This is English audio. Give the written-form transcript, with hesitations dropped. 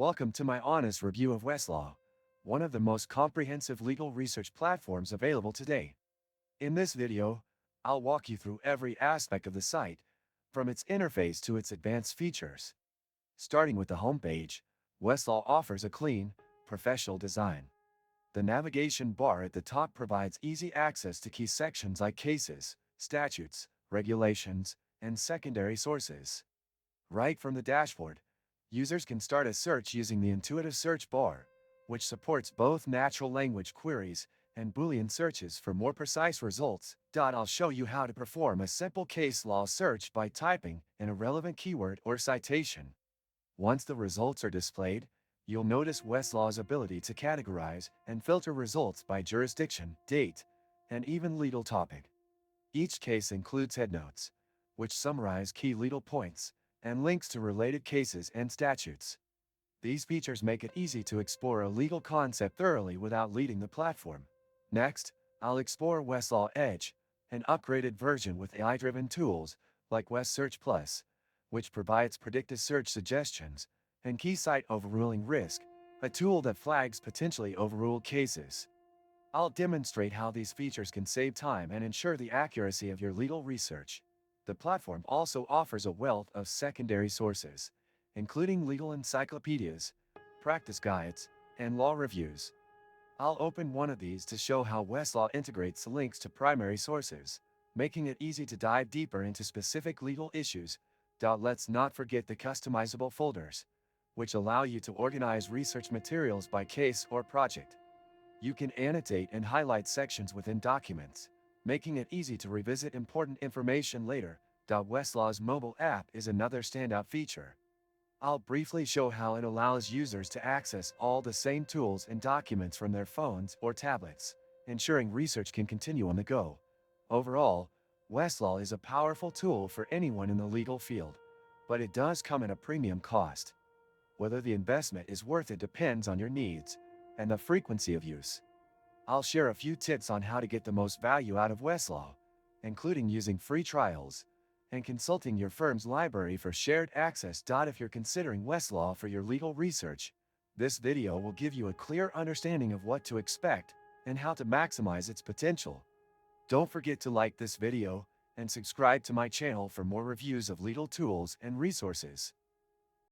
Welcome to my honest review of Westlaw, one of the most comprehensive legal research platforms available today. In this video, I'll walk you through every aspect of the site, from its interface to its advanced features. Starting with the homepage, Westlaw offers a clean, professional design. The navigation bar at the top provides easy access to key sections like cases, statutes, regulations, and secondary sources. Right from the dashboard, users can start a search using the intuitive search bar, which supports both natural language queries and Boolean searches for more precise results. I'll show you how to perform a simple case law search by typing in a relevant keyword or citation. Once the results are displayed, you'll notice Westlaw's ability to categorize and filter results by jurisdiction, date, and even legal topic. Each case includes headnotes, which summarize key legal points, and links to related cases and statutes. These features make it easy to explore a legal concept thoroughly without leaving the platform. Next, I'll explore Westlaw Edge, an upgraded version with AI-driven tools like West Search Plus, which provides predictive search suggestions, and Key Site Overruling Risk, a tool that flags potentially overruled cases. I'll demonstrate how these features can save time and ensure the accuracy of your legal research. The platform also offers a wealth of secondary sources, including legal encyclopedias, practice guides, and law reviews. I'll open one of these to show how Westlaw integrates links to primary sources, making it easy to dive deeper into specific legal issues. Let's not forget the customizable folders, which allow you to organize research materials by case or project. You can annotate and highlight sections within documents, making it easy to revisit important information later. Westlaw's mobile app is another standout feature. I'll briefly show how it allows users to access all the same tools and documents from their phones or tablets, ensuring research can continue on the go. Overall, Westlaw is a powerful tool for anyone in the legal field, but it does come at a premium cost. Whether the investment is worth it depends on your needs and the frequency of use. I'll share a few tips on how to get the most value out of Westlaw, including using free trials and consulting your firm's library for shared access. If you're considering Westlaw for your legal research, this video will give you a clear understanding of what to expect and how to maximize its potential. Don't forget to like this video and subscribe to my channel for more reviews of legal tools and resources.